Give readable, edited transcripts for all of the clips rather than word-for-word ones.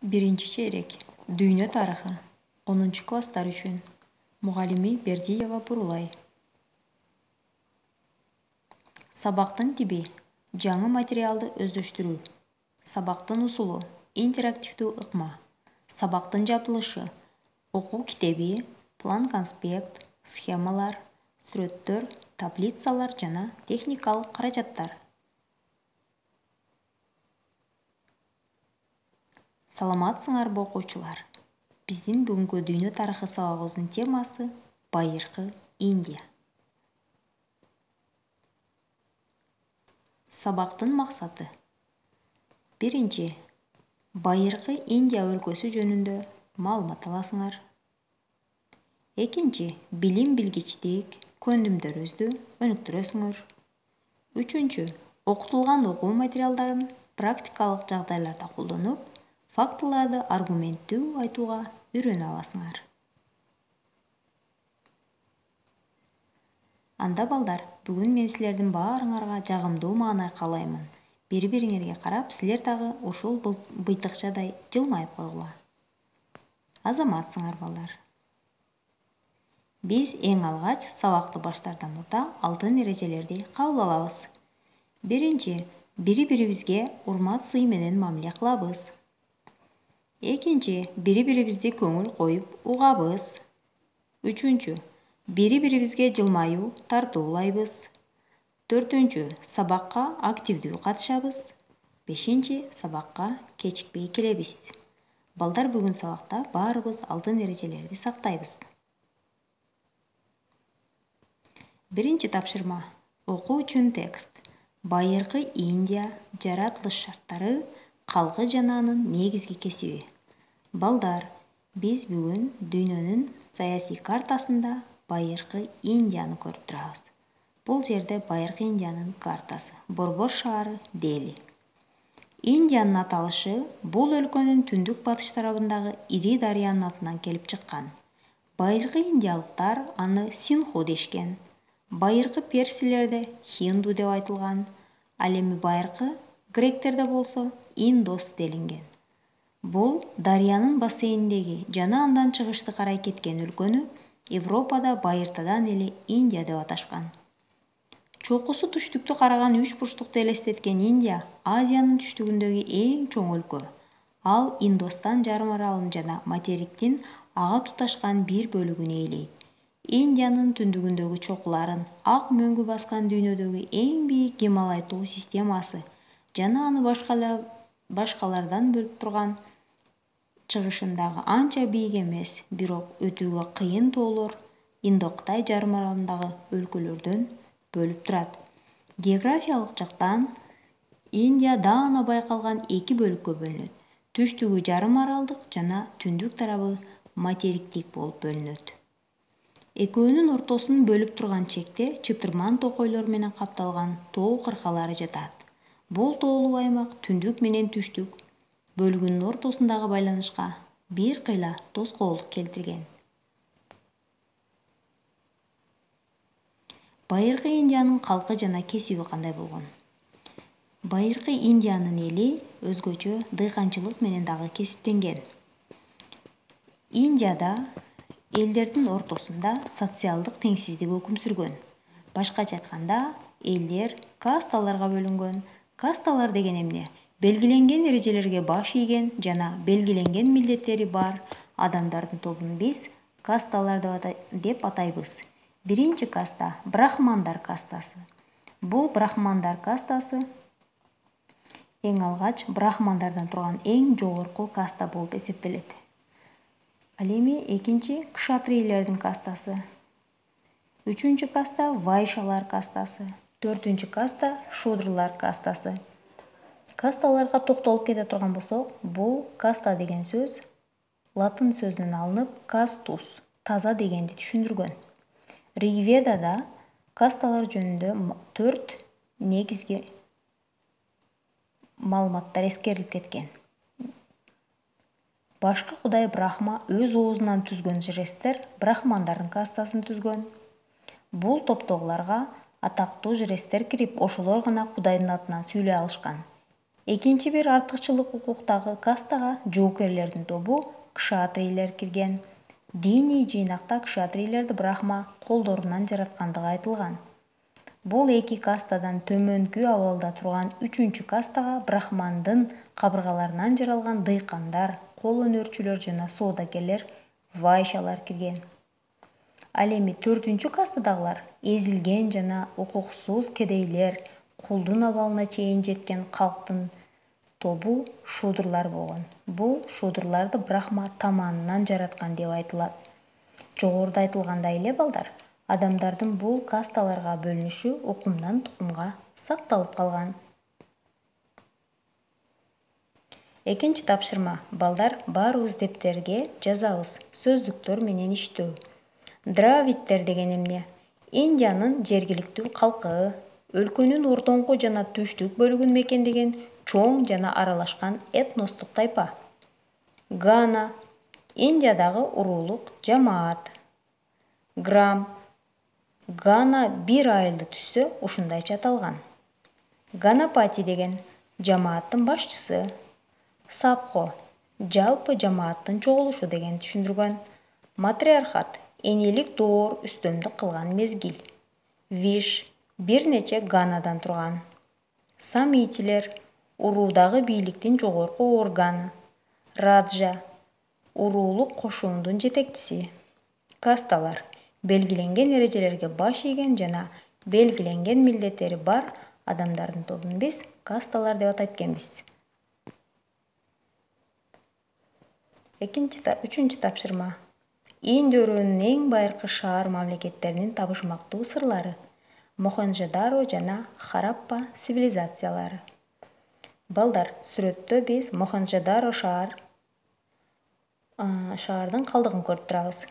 Birinci çeyrek. Dünya tarixi. 10. klasslar üçün. Muğalimi Berdiyeva Burulay. Sabaqtın tipi. Жаңы материалды özдөштүрүү. Sabaqtın usulu. Interaktivдүү ыкма. Sabaqtın жабдылышы. Окуу китеби, план конспект, схемалар, сүрөттөр, таблицалар жана техникалык каражаттар. Саламатсыңарбы окуучулар? Биздин бүгүнкү дүйнө тарыхы сабагыбыздын темасы Байыркы Индия. Сабактын максаты. Биринчи, Байыркы Индия өлкөсү жөнүндө маалымат аласыңар. Экинчи, билим билгичтик көндүмдөрүбүздү өнүктүрөсүңөр. Үчүнчү, окутулган окуу материалдарын практикалык жагдайларда колдонуп, фактыларды аргументтүү айтууга үйрөнө аласыңар. Анда балдар, бүгүн мен силердин баарыңарга жагымдуу маанай каалаймын. Бири-бириңерге карап, силер дагы ушул быйтыкчадай жылмайып койгула. Азаматсыңар балдар. Биз эң алгач сабакты баштаардан мурда алтын эрежелерди кабыл алабыз. Биринчи, бири-бирибизге урмат сый менен мамиле кылабыз. Экинчи, бири-бирибизди көңүл коюп угабыз. Үчүнчү, бири-бирибизге жылмаюу тартуулайбыз. Төртүнчү, сабакка активдүү катышабыз. Бешинчи, сабакка кечикпей келебиз. Балдар, бүгүн сабакта баарыбыз алтын эрежелерди сактайбыз. Биринчи тапшырма. Окуу үчүн текст. Байыркы Индия жаратылыш шарттары, калкы жана анын негизги кесиби. Балдар, биз бүгүн дүйнөнүн саясий картасында Байыркы Индияны көрүп турабыз. Бул жерде Байыркы Индиянын картасы. Борбор шаары Дели. Индиянын аталышы бул өлкөнүн түндүк батыш тарабындагы ири дарыянын атынан келип чыккан. Байыркы индиялыктар аны Синху дешкен. Байыркы персилерде Хинду деп айтылган. Ал эми байыркы гректерде болсо Индос делинген. Бул дарыянын бассейниндеги жана андан чыгышты карай кеткен өлкөнү Европада байыртадан эле Индия деп аташкан. Чокусу түштүктү караган үч бурчтукту элестеткен Индия Азиянын түштүгүндөгү эң чоң өлкө. Ал Индостан жарым аралын жана материктин ага туташкан бир бөлүгүн ээлейт. Индиянын түндүгүндөгү чокуларын ак мөңгү баскан дүйнөдөгү эң бийик Гималай тоо системасы жана аны башкалардан бөлүп турган чыгышындагы анча бийик эмес, бирок өтүүгө кыйын тоолор Индокытай жарым аралындагы өлкөлөрдөн бөлүп турат. Географиялык жактан Индия даана байкалган эки бөлүккө бөлүнөт. Түштүгү жарым аралдык жана түндүк тарабы материктик болуп бөлүнөт. Экөөнүн ортосун бөлүп турган чекте чытырман токойлор менен капталган тоо кыркалары жатат. Бул тоолуу аймак түндүк менен түштүк бөлүгүнүн ортосундагы байланышка бир кыйла тоскоолдук келтирген. Байыркы Индиянын калкы жана кесиби кандай болгон? Байыркы Индиянын эли өзгөчө дыйканчылык менен дагы кесиптенген. Индияда элдердин ортосунда социалдык теңсиздик өкүм сүргөн. Башкача айтканда, элдер касталарга бөлүнгөн. Касталар деген эмне? Белгиленген эрежелерге баш ийген жана белгиленген милдеттери бар адамдардын тобун биз касталар деп атайбыз. Биринчи каста — брахмандар кастасы. Бул брахмандар кастасы эң алгач брахмандардан турган эң жогорку каста болуп эсептелет. Ал эми экинчи кшатрийлердин кастасы. Үчүнчү каста вайшалар кастасы. Төртүнчү каста шудрлар кастасы. Касталарга токтолуп кете турган болсок, бул каста деген сөз латын сөзүнөн алынып, кастус, таза дегенди түшүндүргөн. Ригведада касталар жөнүндө 4 негизги маалыматтар эскерилип кеткен. Башкы кудай Брахма өз оозунан түзгөн жресттер брахмандардын кастасын түзгөн. Бул топтогуларга атактуу жресттер кирип, ошолор гана кудайдын атынан сүйлөй алышкан. Экинчи бир артыкчылык укуктагы кастага жоокерлердин тобу кшатрийлер кирген. Диний жыйнакта кшатрийлерди Брахма колдорунан жараткандыгы айтылган. Бул эки кастадан төмөнкү абалда турган үчүнчү кастага Брахмандын кабыргаларынан жаралган дыйкандар, кол өнөрчүлөр жана соодагерлер, вайшалар кирген. Ал эми төртүнчү кастадагылар эзилген жана укуксуз кедейлер, кулдун абалына чейин жеткен калктын тобу шудурлар болгон. Бул шудурларды Брахма таманынан жараткан деп айтылат. Жогоруда айтылгандай эле балдар, адамдардын бул касталарга бөлүнүшү укумдан тукумга сакталып калган. Экинчи тапшырма. Балдар, баарыбыз дептерге жазабыз. Сөздүктөр менен иштөө. Дравидтер деген эмне? Индиянын жергиликтүү калкы, өлкөнүн ортоңку жана түштүк бөлүгүн мекендеген чоң жана аралашкан этностук тайпа. Гана Индиядагы уруулук жамаат. Грам Гана бир айылды түзсө ушундайча аталган. Ганапати деген жамааттын башчысы. Сапхо жалпы жамааттын чогулушу деген түшүндүргөн. Матриархат энелик доор үстөмдүк кылган мезгил. Виш бир нече ганадан турган. Самитилер уруудагы бийликтин жогорку органы. Раджа уруулук кошуундун жетекчиси. Касталар белгиленген эрежелерге баш ийген жана белгиленген милдеттери бар адамдардын тобун биз касталар деп атайт экенбиз. Үчүнчү тапшырма. Инд өрөөнүнүн эң байыркы шаар мамлекеттеринин табышмактуу сырлары. Мохенджо-Даро жана Хараппа цивилизациялары. Балдар, сүрөттө биз Мохенджо-Даро шаардын калдыгын көрүп турабыз.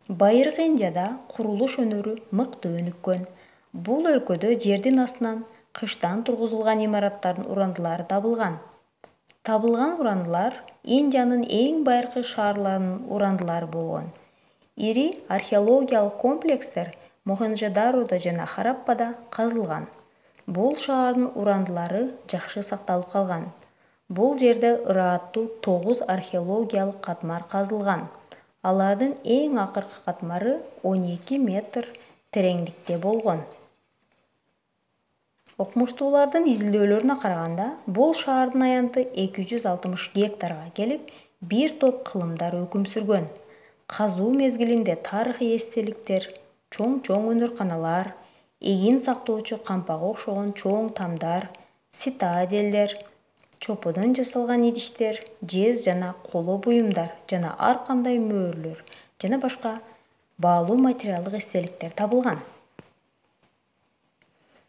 Байыркы Индияда курулуш өнөрү мыкты өнүккөн. Бул өлкөдө жердин астынан кыштан тургузулган имараттардын урандылары табылган. Табылган урандылар Индиянын эң байыркы шаарларынын урандылары болгон. Ири археологиялык комплекстер Мохенджо-Дародо жана Хараппада казылган. Бул шаардын урандылары жакшы сакталып калган. Бул жерде ырааттуу 9 археологиялык катмар казылган. Алардын эң акыркы катмары 12 метр тереңдикте болгон. Окумуштуулардын изилдөөлөрүнө караганда, бул шаардын аянты 260 гектарга келип, бир топ кылымдар өкүм сүргөн. Казуу мезгилинде тарыхый эстеликтер, чоң өнөрканалар, эгин сактоочу кампага окшогон чоң тамдар, цитаделдер, чоподон жасалган идиштер, жез жана коло буюмдар жана ар кандай мөөрлөр жана башка баалуу материалдык эстеликтер табылган.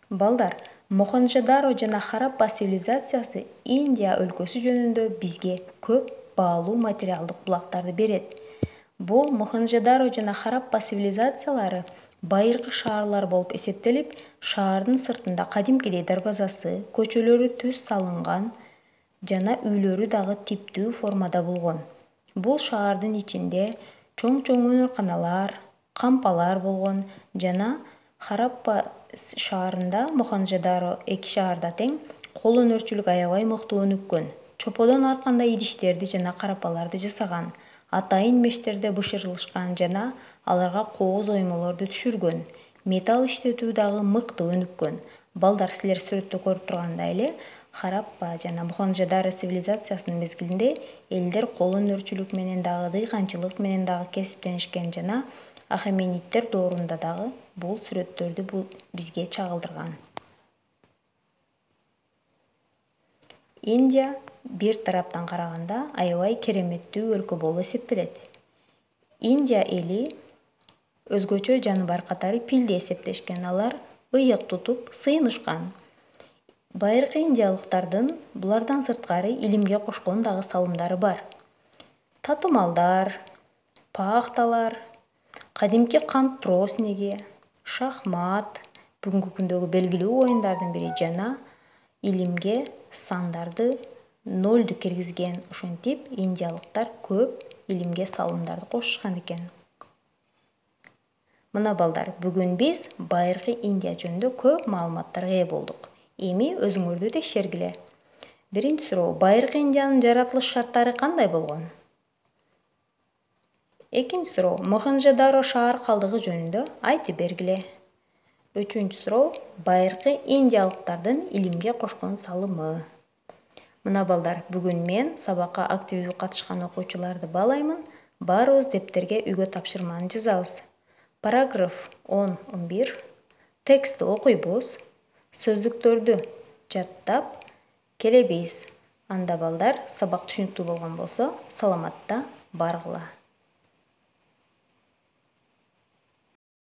Балдар, Мохенджо-Даро жана Хараппа цивилизациясы Индия өлкөсү жөнүндө бизге көп баалуу материалдык булактарды берет. Бул Мохенджо-Даро жана Хараппа цивилизациялары байыркы шаарлар болуп эсептелип, шаардын сыртында кадимкидей дарбазасы, көчөлөрү түз салынган жана үйлөрү дагы типтүү формада болгон. Бул шаардын ичинде чоң өнөрканалар, кампалар болгон жана Хараппа шаарында Мохенджо-Даро эки шаарда тең кол өнөрчүлүк аябай мыкты өнүккөн. Чоподон ар кандай идиштерди жана карапаларды жасаган, атайын мештерде бышырылышкан жана аларга кооз оймолорду түшүргөн. Металл иштетүү дагы мыкты өнүккөн. Балдар, силер сүрөттө көрүп тургандай эле, Хараппа жана Мохенджо-Даро цивилизациясынын мезгилинде элдер кол өнөрчүлүк менен дагы, дыйканчылык менен дагы кесиптенишкен жана Ахемениттер доорунда дагы бул сүрөттөрдү бизге чагылдырган. Индия бир тараптан караганда аябай кереметтүү өлкө болуп эсептелет. Индия эли өзгөчө жаныбар катары пилди эсептешкен. Алар ыйык тутуп, сыйынышкан. Байыркы индиялыктардын булардан сырткары илимге кошкон дагы салымдары бар. Татымалдар, пахталар, кадимки кант троснеги, шахмат, бүгүнкү күндөгү белгилүү оюндардын бири жана илимге сандарды нолду киргизген. Ошентип индиялыктар көп илимге салымдарды кошушкан экен. Мына балдар, бүгүн биз байыркы Индия жөнүндө көп маалыматтарга ээ болдук. Эми өзүңөрдү текшергиле. Биринчи суроо, Байыркы Индиянын жаратылыш шарттары кандай болгон? Экинчи суроо, Мохенжо-Даро шаар калдыгы жөнүндө айтып бергиле. Үчүнчү суроо, Байыркы индиялыктардын илимге кошкон салымы. Мына балдар, бүгүн мен сабакка активдүү катышкан окуучуларды баалаймын. Баарыбыз дептерге үйгө тапшырманы жазабыз. Параграф 10-11 текстти окуйбуз, сөздүктөрдү жаттап келебиз. Анда балдар, сабак түшүнүктүү болгон болсо, саламатта баргыла.